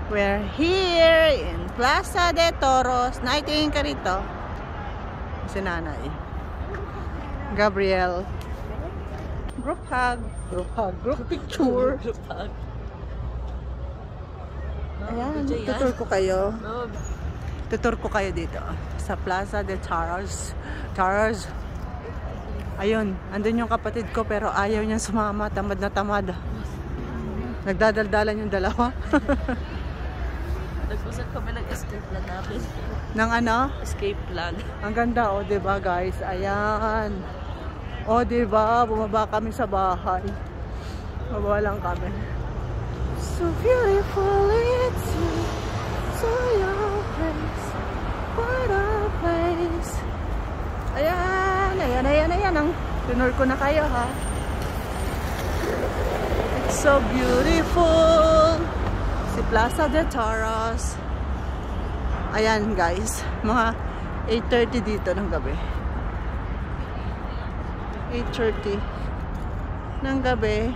We're here in Plaza de Toros. Naitingin ka rito. Si nanay. Gabriel. Group hug. Group hug. Group picture. Group hug. Ayan, tutur ko kayo. Tutur ko kayo dito. Sa Plaza de Toros. Toros. Ayun, andun yung kapatid ko pero ayaw niyang sumama. Tamad na tamad. Nagdadaldalan yung dalawa. Nag-usap kami ng escape plan namin. Nang ano? Escape plan. Ang ganda, o, diba guys? Ayan. O, diba? Bumaba kami sa bahay. Bumaba lang kami. So beautiful, it's you. So your place. What a place. Ayan, ayan, ayan, ayan. Ang tinur ko na kayo, ha? It's so beautiful. Si Plaza de Toros. Ayan guys, mga 8:30 dito ng gabi. 8:30 ng gabi.